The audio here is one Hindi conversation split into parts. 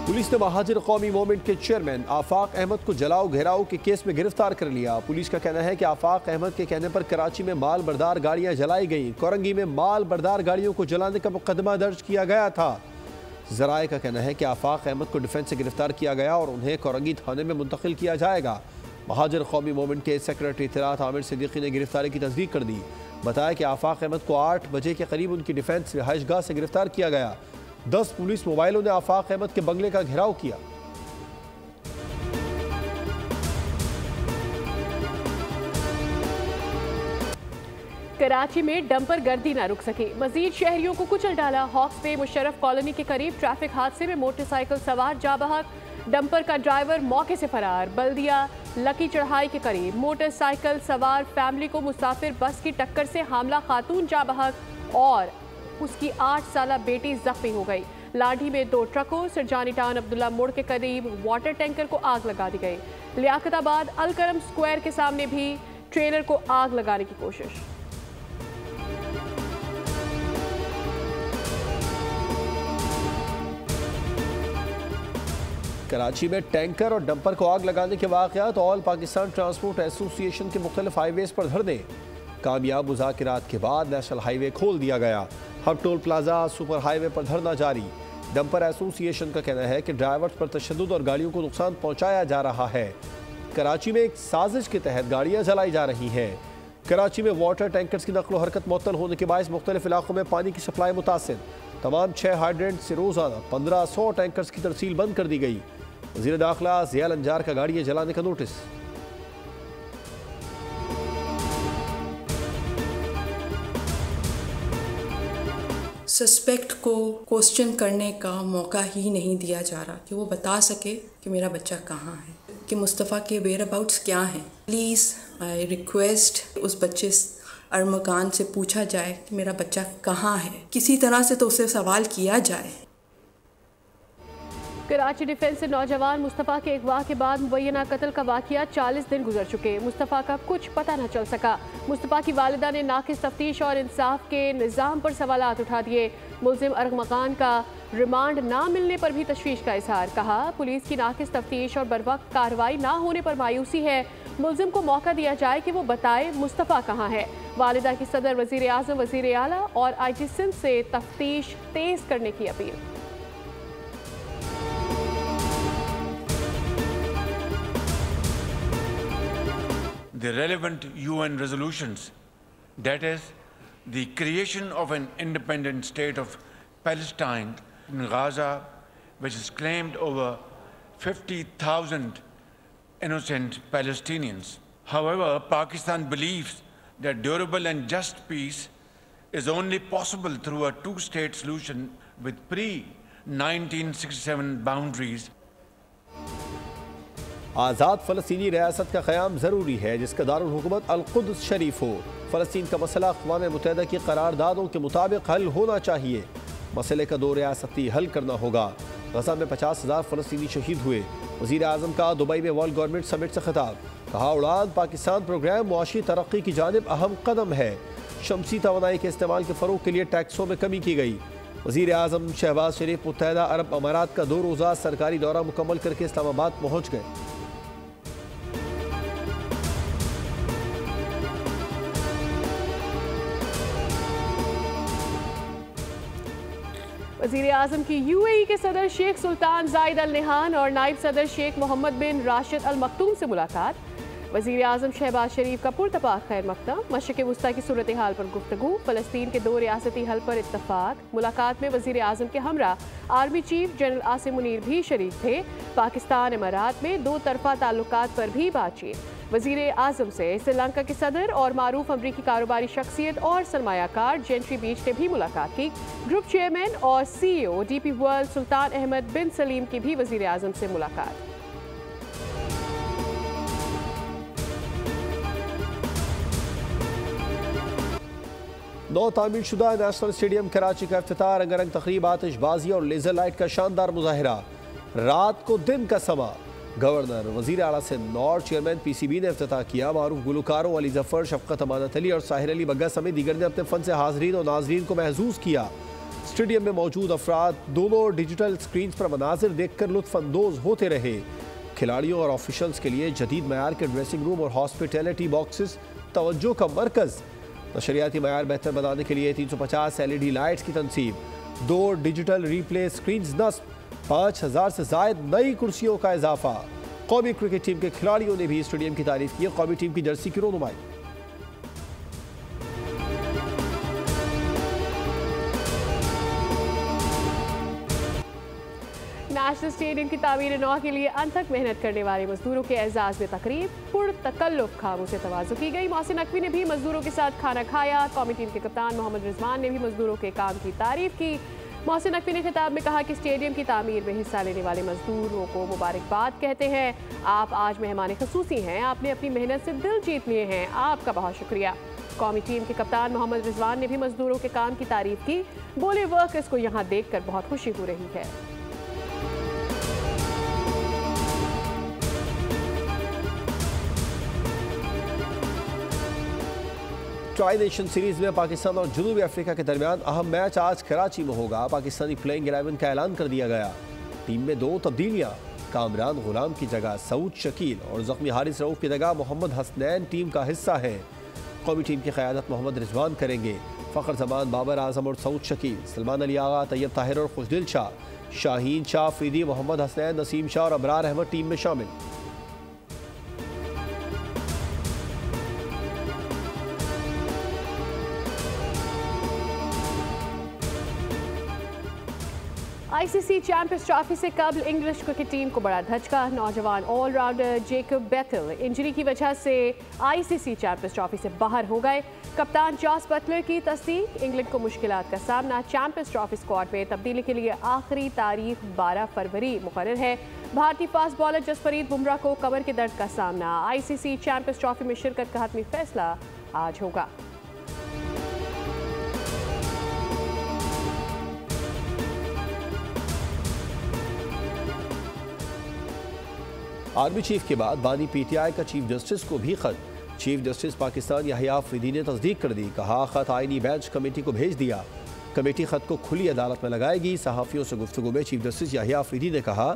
पुलिस ने महाजिर कौमी मूवमेंट के चेयरमैन आफाक अहमद को जलाओ घेराव के केस में गिरफ्तार कर लिया। पुलिस का कहना है कि आफाक अहमद के कहने पर कराची में माल बरदार गाड़ियां जलाई गईं। कोरंगी में माल बरदार गाड़ियों को जलाने का मुकदमा दर्ज किया गया था। जराए का कहना है कि आफाक अहमद को डिफेंस से गिरफ्तार किया गया और उन्हें कोरंगी थाने में मुंतकिल किया जाएगा। महाजिर कौमी मूवमेंट के सेक्रेटरी इत्तलात आमिर सिद्दीकी ने गिरफ्तारी की तस्दीक कर दी। बताया कि आफाक अहमद को 8 बजे के करीब उनकी डिफेंस रिहाइशगाह से गिरफ्तार किया गया। 10 पुलिस मोबाइलों ने आफाक अहमद के बंगले का घेराव किया। कराची में डंपर गर्दी न रुक सकी, मजीद शहरियों को कुचल डाला। हॉक्स पे मुशर्रफ कॉलोनी के करीब ट्रैफिक हादसे में मोटरसाइकिल सवार जा बहक, डंपर का ड्राइवर मौके से फरार। बल्दिया लकी चढ़ाई के करीब मोटरसाइकिल सवार फैमिली को मुसाफिर बस की टक्कर से हामला खातून जा बहक और उसकी 8 साला बेटी जख्मी हो गई। लाठी में 2 ट्रकों सरजानी टाउन अब्दुल्ला मोड़ के करीब वाटर टैंकर को आग लगा दी गई। लियाकताबाद अलकरम स्क्वायर के सामने भी ट्रेलर को आग लगाने की कोशिश। कराची में टैंकर और डंपर को आग लगाने के वाक़यात। ऑल पाकिस्तान ट्रांसपोर्ट एसोसिएशन के मुख्तलिफ हाईवेज पर धरने। कामयाब मुज़ाकिरात के बाद नेशनल हाईवे खोल दिया गया। Hub toll plaza super highway पर धरना जारी। डंपर एसोसिएशन का कहना है कि ड्राइवर्स पर तशद्दुद और गाड़ियों को नुकसान पहुंचाया जा रहा है। कराची में एक साजिश के तहत गाड़ियां जलाई जा रही हैं। कराची में वाटर टैंकर्स की नकलो हरकत मुअत्तल होने के बायस मुख्तलिफ इलाकों में पानी की सप्लाई मुतासिर। तमाम 6 हाइड्रेंट से रोज़ाना 1500 टैंकर्स की तरसील बंद कर दी गई। वज़ीर दाखिला ज़ियाल अंजार का गाड़ियां जलाने का नोटिस। सस्पेक्ट को क्वेश्चन करने का मौका ही नहीं दिया जा रहा कि वो बता सके कि मेरा बच्चा कहाँ है, कि मुस्तफ़ा के वेयर अबाउट्स क्या हैं। प्लीज़ आई रिक्वेस्ट उस बच्चे अरमकान से पूछा जाए कि मेरा बच्चा कहाँ है, किसी तरह से तो उससे सवाल किया जाए। कराची डिफेंस से नौजवान मुस्तफ़ा के अगवा के बाद मुबैना कत्ल का वाक़या 40 दिन गुजर चुके। मुस्तफ़ा का कुछ पता न चल सका। मुस्तफ़ा की वालिदा ने नाक़िस तफ्तीश और इंसाफ के निज़ाम पर सवालात उठा दिए। मुल्ज़िम अरमकान का रिमांड ना मिलने पर भी तशवीश का इजहार। कहा पुलिस की नाक़िस तफ्तीश और बरवक्त कार्रवाई ना होने पर मायूसी है। मुल्ज़िम को मौका दिया जाए कि वो बताए मुस्तफ़ा कहाँ है। वालिदा की सदर वज़ीर आज़म वज़ीर आला और IG सिंध से तफ्तीश तेज़ करने की appeal. The relevant UN resolutions, that is, the creation of an independent state of Palestine in Gaza, which has claimed over 50,000 innocent Palestinians. However, Pakistan believes that durable and just peace is only possible through a 2-state solution with pre-1967 boundaries. आज़ाद फ़लस्तीनी रियासत का क़याम ज़रूरी है जिसका दारुल हुकूमत अल-कुद्स शरीफ हो। फ़लस्तीन का मसला अक़वाम मुत्तहिदा की करारदादों के मुताबिक हल होना चाहिए। मसले का 2 रियासती हल करना होगा। गज़ा में 50,000 फ़लस्तीनी शहीद हुए। वज़ीर आज़म का दुबई में वर्ल्ड गवर्नमेंट समिट से खिताब। कहा उड़ान पाकिस्तान प्रोग्राम मुआशी तरक्की की जानिब अहम कदम है। शमसी तवानाई के इस्तेमाल के फ़रोग़ के लिए टैक्सों में कमी की गई। वज़ीर आज़म शहबाज शरीफ मुत्तहिदा अरब अमारात का 2 रोज़ा सरकारी दौरा मुकम्मल करके इस्लामाबाद पहुँच गए। वज़ीर आज़म की UAE के सदर शेख सुल्तान ज़ायद अल नहान और नायब सदर शेख मोहम्मद बिन राशिद अल मखतूम से मुलाकात। वज़ीर आज़म शहबाज शरीफ का पुरतपाक खैर मक़दम। मशरिक़ वुस्ता की सूरत हाल पर गुफ्तगू। फ़लस्तीन के 2 रियासती हल पर इत्तफ़ाक़। मुलाकात में वज़ीर आज़म के हमरा army chief general Asim Munir भी शरीक थे। पाकिस्तान इमारात में 2 तरफ़ा ताल्लुकात पर भी बातचीत। वज़ीर आज़म से श्रीलंका के सदर और मारूफ अमरीकी कारोबारी शख्सियत और सरमायाकार जेंट्री बीच ने भी मुलाकात की। ग्रुप चेयरमैन और CEO DP वर्ल्ड सुल्तान अहमद बिन सलीम की भी वज़ीर आज़म से मुलाकात। नौ तामीर शुदा नेशनल स्टेडियम कराची का इफ्तिताह, रंगारंग तकरीब, आतिशबाजी और लेजर लाइट का शानदार मुजाहिरा। रात को दिन का समा। गवर्नर वज़ीर आला से नॉर चेयरमैन PCB ने इफ्तिताह किया। मारूफ गुलकारों अली जफ़र, शफ़क़त अमानत अली और साहिर अली बग्गा समेत दीगर ने अपने फ़न से हाज़रीन और नाज़रीन को महसूस किया। स्टेडियम में मौजूद अफराद दोनों डिजिटल स्क्रीन पर मनाजिर देखकर लुत्फानंदोज होते रहे। खिलाड़ियों और ऑफिशियल्स के लिए जदीद मयार के ड्रेसिंग रूम और हॉस्पिटैलिटी बॉक्सेस तवज्जो का मरकज। नशरियाती मयार बेहतर बनाने के लिए 350 LED लाइट्स की तनसीब, 2 डिजिटल रिप्ले स्क्रीन नस्ब, 5000 से जायद नई कुर्सियों का इजाफा। कौमी क्रिकेट टीम के खिलाड़ियों ने भी स्टेडियम की तारीफ की। कौमी टीम की जर्सी की रोनुमाई। नेशनल स्टेडियम की तामीर नौ के लिए अनथक मेहनत करने वाले मजदूरों के एजाज में तकरीब पुरतकल्लुफ खामों से तवाज़ु की गई। मोहसिन नकवी ने भी मजदूरों के साथ खाना खाया। कौमी टीम के कप्तान मोहम्मद रिजवान ने भी मजदूरों के काम की तारीफ की। मोहसिन नकवी ने खिताब में कहा कि स्टेडियम की तामीर में हिस्सा लेने वाले मजदूरों को मुबारकबाद कहते हैं। आप आज मेहमान खसूसी हैं, आपने अपनी मेहनत से दिल जीत लिए हैं, आपका बहुत शुक्रिया। कौमी टीम के कप्तान मोहम्मद रिजवान ने भी मजदूरों के काम की तारीफ की। बोले वर्कर्स को यहाँ देख कर बहुत खुशी हो रही है। ट्राई नेशन सीरीज में पाकिस्तान और जनूबी अफ्रीका के दरमियान अहम मैच आज कराची में होगा। पाकिस्तानी प्लेइंग 11 का ऐलान कर दिया गया। टीम में 2 तब्दीलियां, कामरान गुलाम की जगह सऊद शकील और जख्मी हारिस रऊफ की जगह मोहम्मद हसनैन टीम का हिस्सा है। कौमी टीम की क़यादत मोहम्मद रिजवान करेंगे। फ़खर जमान, बाबर आजम और सऊद शकील, सलमान अली आगा, तैयब ताहिर और खुशदिल शाह, शाहीन शाह अफरीदी, मोहम्मद हसनैन, नसीम शाह और अबरार अहमद टीम में शामिल। आईसीसी चैंपियंस ट्रॉफी से कबल इंग्लिश क्रिकेट टीम को बड़ा धचका। नौजवान ऑलराउंडर जेकब बेथल इंजरी की वजह से आईसीसी चैंपियंस ट्रॉफी से बाहर हो गए। कप्तान जॉस बटलर की तस्दीक, इंग्लैंड को मुश्किलात का सामना। चैंपियंस ट्रॉफी स्क्वाड में तब्दीली के लिए आखिरी तारीख 12 फरवरी मुकर्रर है। भारतीय फास्ट बॉलर जसप्रीत बुमराह को कमर के दर्द का सामना। आईसीसी चैंपियंस ट्रॉफी में शिरकत का हतमी फैसला आज होगा। आर्मी चीफ के बाद बानी पीटीआई का चीफ जस्टिस को भी खत। चीफ जस्टिस पाकिस्तान याहिया अफरीदी ने तस्दीक कर दी। कहा खत आईनी बेंच कमेटी को भेज दिया। कमेटी खत को खुली अदालत में लगाएगी। सहाफ़ियों से गुफ्तगू में चीफ जस्टिस याहिया अफरीदी ने कहा,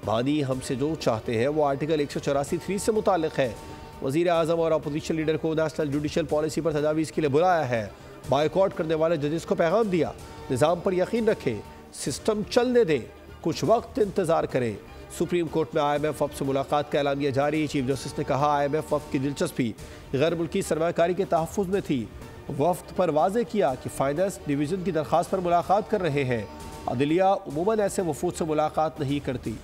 बानी हमसे जो चाहते हैं वो आर्टिकल 184(3) से मुताल्लिक है। वज़ीर आज़म और अपोजिशन लीडर को नेशनल जुडिशल पॉलिसी पर तजावीज़ के लिए बुलाया है। बायकॉट करने वाले जजेस को पैगाम दिया, निज़ाम पर यकीन रखें, सिस्टम चलने दें, कुछ वक्त इंतज़ार करें। सुप्रीम कोर्ट में IMF वफ़द से मुलाकात का ऐलानिया जारी। चीफ जस्टिस ने कहा, IMF वफ़द की दिलचस्पी गैर मुल्की सरमाकारी के तहफ़्फ़ुज़ में थी। वफ़द पर वाज़े किया कि फाइनेंस डिवीज़न की दरख्वास्त पर मुलाकात कर रहे हैं। अदलिया उमूमन ऐसे वफ़ूद से मुलाकात नहीं करती।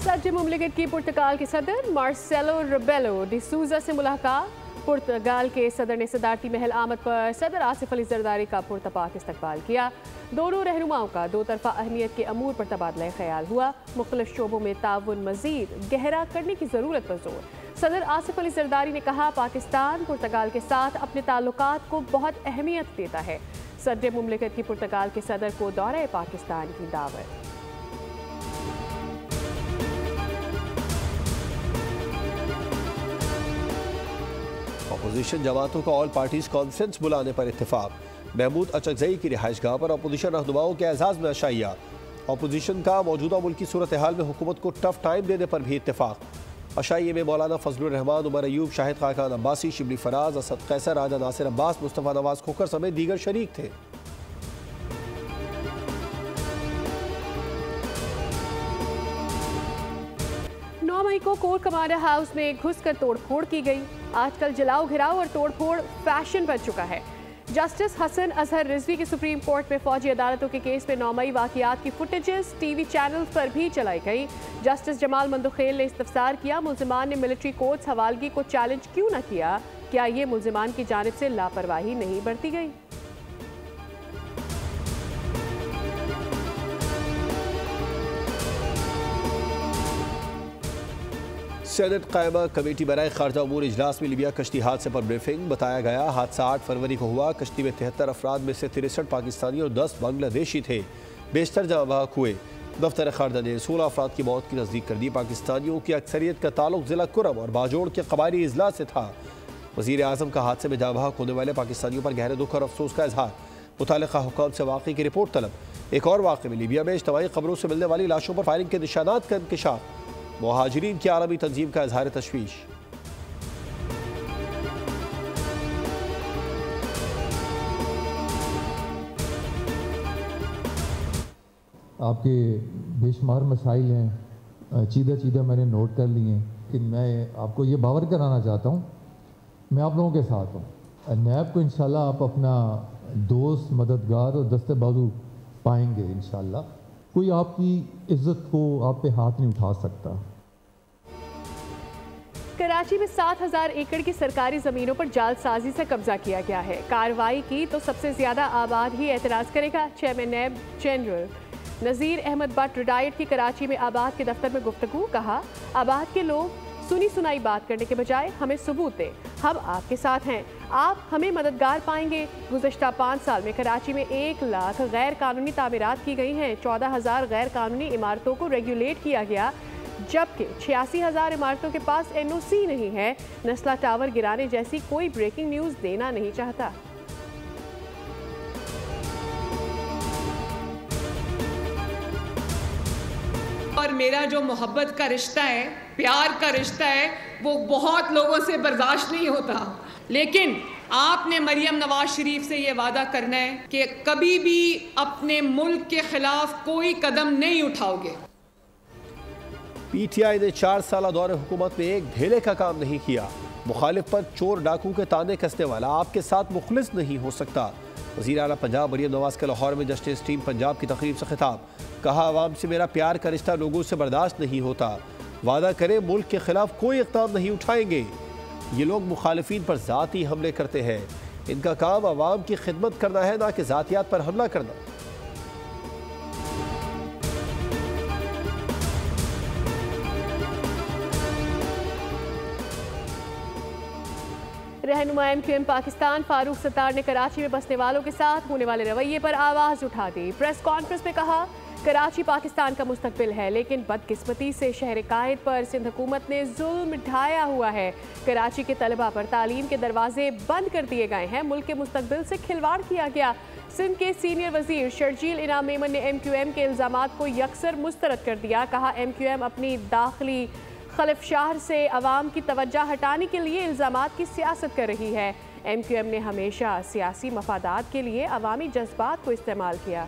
सदर मुमलिकत की पुर्तगाल के सदर मार्सेलो रेबेलो डी सूजा से मुलाकात। पुर्तगाल के सदर ने सदारती महल आमद पर सदर आसिफ अली जरदारी का पुरतपाक इस्तकबाल किया। दोनों रहनुमाओं का 2 तरफ़ा अहमियत के अमूर पर तबादला ख्याल हुआ। मुख्तलिफ शोबों में ताउन मज़ीद गहरा करने की ज़रूरत पर जोर। सदर आसिफ अली जरदारी ने कहा, पाकिस्तान पुर्तगाल के साथ अपने ताल्लुकात को बहुत अहमियत देता है। सदर मुमलिकत की पुर्तगाल के सदर को दौरे पाकिस्तान की दावत। अपोजिशन जमातों का ऑल पार्टीज कॉन्फ्रेंस बुलाने पर इत्तेफाक। महमूद अचकजई की रिहाइशगाह पर अपोजिशन रहनुमाओं के एजाज में अशाइया। अपोजिशन का मौजूदा मुल्की सूरत हाल में हुकूमत को टफ टाइम देने पर भी इत्तेफाक। अशाइये में मौलाना फजलुर रहमान, उमर अयूब, शाहिद खाकान अब्बासी, शिबली फराज, असद कैसर, राजा नासिर अब्बास, मुस्तफ़ा नवाज खोखर समेत दीगर शरीक थे। 9 मई को कोर्ट कमांडर हाउस में घुसकर तोड़फोड़ की गई। आजकल जलाओ घिराव और तोड़फोड़ फैशन बन चुका है। जस्टिस हसन अजहर रिजवी की सुप्रीम कोर्ट में फौजी अदालतों के केस में 9 मई वाक़यात की फुटेजेस टीवी चैनल्स पर भी चलाई गई। जस्टिस जमाल मंदुखेल ने इस्तफसार किया, मुल्जिमान ने मिलिट्री कोर्ट्स हवालगी को चैलेंज क्यों न किया? क्या ये मुल्जिमान की जानिब से लापरवाही नहीं बरती गई? सेनेट कायमा कमेटी बराए खारजा अमूर इजलास में लीबिया कश्ती हादसे पर ब्रीफिंग। बताया गया हादसा 8 फरवरी को हुआ। कश्ती में 73 अफराद में से 63 पाकिस्तानी और 10 बांग्लादेशी थे। बेशतर जहाँ बहक हुए। दफ्तर खारजा ने 16 अफराद की मौत की तस्दीक कर दी। पाकिस्तानियों की अक्सरियत का ताल्लुक जिला कुरम और बाजोड़ के कबायली इजला से था। वज़ीर आज़म का हादसे में जाँ बहक होने वाले पाकिस्तानियों पर गहरे दुख और अफसोस का इजहार। मुताल्लिक़ा हुक्काम से वाक़े की रिपोर्ट तलब। एक और वाक़े में लीबिया में इज्तिमाई क़ब्रों से मिलने वाली लाशों पर फायरिंग के निशानात का इंकशाफ। मुहाजिरीन की आलमी तंजीम का इजहार तशवीश। आपके बेशुमार मसाइल हैं, चीदा मैंने नोट कर लिए हैं कि मैं आपको ये बावर कराना चाहता हूँ मैं आप लोगों के साथ हूँ। नैब को इंशाल्लाह आप अपना दोस्त, मददगार और दस्ते बाजू पाएंगे इंशाल्लाह। कोई आपकी इज्जत को आप पे हाथ नहीं उठा सकता। कराची में 7,000 एकड़ की सरकारी ज़मीनों पर जालसाजी से कब्जा किया गया है। कार्रवाई की तो सबसे ज़्यादा आबाद ही एतराज़ करेगा। Chairman NAB general Nazir Ahmad Butt retired की कराची में आबाद के दफ्तर में गुफ्तगू। कहा, आबाद के लोग सुनी सुनाई बात करने के बजाय हमें सबूत दें, हम आपके साथ हैं, आप हमें मददगार पाएंगे। गुज़श्ता 5 साल में कराची में 1 लाख गैर कानूनी तामीरात की गई हैं। 14,000 गैर कानूनी इमारतों को रेगुलेट किया गया, जबकि 86,000 इमारतों के पास NOC नहीं है। नस्ला टावर गिराने जैसी कोई ब्रेकिंग न्यूज़ देना नहीं चाहता। और मेरा जो मोहब्बत का रिश्ता है, प्यार का रिश्ता है, वो बहुत लोगों से बर्दाश्त नहीं होता। लेकिन आपने मरियम नवाज शरीफ से ये वादा करना है कि कभी भी अपने मुल्क के खिलाफ कोई कदम नहीं उठाओगे। PTI ने 4 साल दौरे हुकूमत में एक ढेले का काम नहीं किया। मुखालिफ पर चोर डाकू के ताने कसने वाला आपके साथ मुखलिस नहीं हो सकता। वज़ीर आला पंजाब मरियम नवाज का लाहौर में जस्टिस टीम पंजाब की तकरीब से खिताब। कहा, आवाम से मेरा प्यार का रिश्ता लोगों से बर्दाश्त नहीं होता। वादा करें मुल्क के खिलाफ कोई इक़दाम नहीं उठाएंगे। ये लोग मुखालिफिन पर ज़ाती हमले करते हैं। इनका काम आवाम की खिदमत करना है, ना कि ज़ातियात पर हमला करना। रहनुमा MQM पाकिस्तान फारूक सत्तार ने कराची में बसने वालों के साथ होने वाले रवैये पर आवाज़ उठा दी। प्रेस कॉन्फ्रेंस में कहा, कराची पाकिस्तान का मुस्तकबिल है, लेकिन बदकिस्मती से शहर कायद पर सिंध हुकूमत ने जुल्म ढाया हुआ है। कराची के तलबा पर तालीम के दरवाजे बंद कर दिए गए हैं। मुल्क के मुस्तकबिल से खिलवाड़ किया गया। सिंध के सीनियर वजीर शर्जील इनाम मेमन ने MQM के इल्ज़ामात को यकसर मुस्तरद कर दिया। कहा, MQM अपनी दाखिली खलफशार से अवाम की तवज्जो हटाने के लिए इल्ज़ामात की सियासत कर रही है। MQM ने हमेशा सियासी मफादात के लिए अवामी जज्बात को इस्तेमाल किया।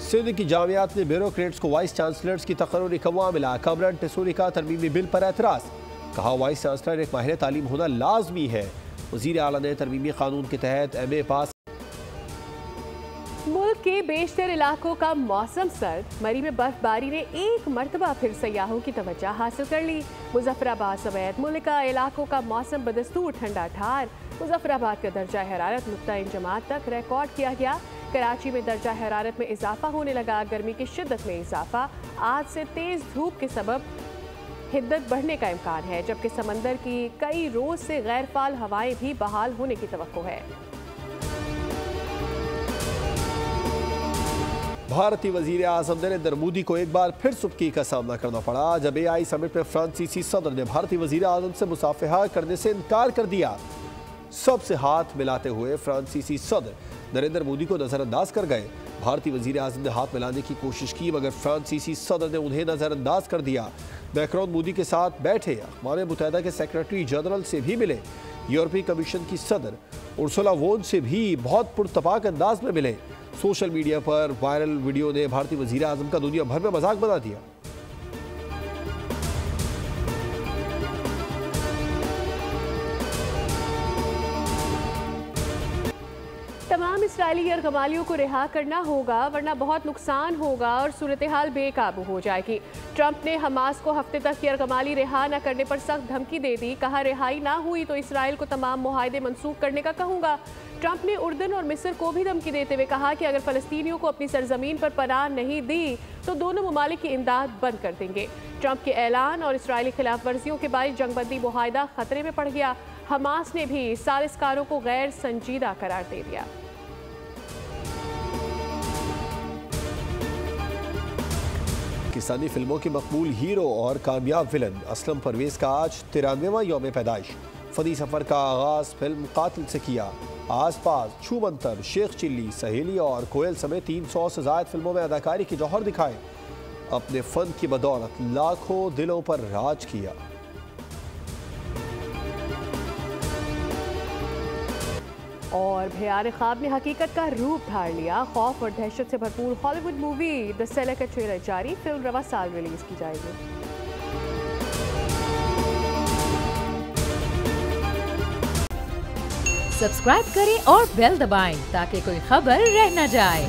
सिंध की जामियात ने ब्यूरोक्रेट्स को वाइस चांसलर्स की तकर्रुरी का मामला कमरन टेसूरी का तरमीमी बिल पर एतराज़। कहा, वाइस चांसलर एक माहिर तालीम होना लाजमी है। वज़ीर आला ने तरमीमी कानून के तहत MA पास। मुल्क के बेशतर इलाकों का मौसम सर्द। मरी में बर्फबारी ने एक मरतबा फिर सयाहों की तवज्जो हासिल कर ली। मुजफ्फराबाद समेत मुल्क का इलाकों का मौसम बदस्तूर ठंडा ठार। मुजफ्फराबाद का दर्जा हरारत नुक्ता इंजमात तक रिकॉर्ड किया गया। कराची में दर्जा हरारत में इजाफा होने लगा। गर्मी की शिद्दत में इजाफा। आज से तेज़ धूप के सबब हिद्दत बढ़ने का इम्कान है, जबकि समंदर की कई रोज से गैर फाल हवाएं भी बहाल होने की तवक्को है। भारतीय वज़ीर आज़म नरेंद्र मोदी को एक बार फिर सुबकी का सामना करना पड़ा, जब AI समिट में फ्रांसीसी सदर ने भारतीय वज़ीर आज़म से मुसाफिहा करने से इनकार कर दिया। सबसे हाथ मिलाते हुए फ्रांसीसी सदर नरेंद्र मोदी को नज़रअंदाज कर गए। भारतीय वज़ीर आज़म ने हाथ मिलाने की कोशिश की, मगर फ्रांसीसी सदर ने उन्हें नज़रअंदाज कर दिया। मैक्रोन मोदी के साथ बैठे, अक़वाम मुत्तहिदा के सेक्रेटरी जनरल से भी मिले। यूरोपीय कमीशन की सदर उर्सुला वोन से भी बहुत पुरतपाक अंदाज में मिले। सोशल मीडिया पर वायरल वीडियो ने भारतीय वज़ीर आज़म का दुनिया भर में मजाक बना दिया। तमाम इस्राएली यरगमालियों को रिहा करना होगा वरना बहुत नुकसान होगा और सूरत हाल बेकाबू हो जाएगी। ट्रंप ने हमास को हफ्ते तक यरगमाली रिहा न करने पर सख्त धमकी दे दी। कहा रिहाई ना हुई तो इसराइल को तमाम मुआहदे मनसूख करने का कहूँगा। ट्रंप ने उर्दन और मिस्र को भी धमकी देते हुए कहा कि अगर फ़लस्तीनियों को अपनी सरजमीन पर पनाह नहीं दी तो दोनों ममालिक की इमदाद बंद कर देंगे। ट्रंप के ऐलान और इसराइली खिलाफ वर्जियों के बायस जंगबंदी मुआहदा खतरे में पड़ गया। हमास ने भी साजिशकारों को गैर संजीदा करार दे दिया। पाकिस्तानी फिल्मों के मकबूल हीरो और कामयाब विलन असलम परवेज का आज 93वां यौम पैदाइश। फनी सफ़र का आगाज़ फिल्म कातिल से किया। आसपास छूमंतर, शेख चिल्ली, सहेली और कोयल समेत 300 से ज़ायद फिल्मों में अदाकारी की जौहर दिखाए। अपने फ़न की बदौलत लाखों दिलों पर राज किया। और भयानक ख्वाब ने हकीकत का रूप धार लिया। खौफ और दहशत से भरपूर हॉलीवुड मूवी द सेलर का ट्रेलर जारी। फिल्म रवा साल रिलीज की जाएगी। सब्सक्राइब करें और बेल दबाएं ताकि कोई खबर रह न जाए।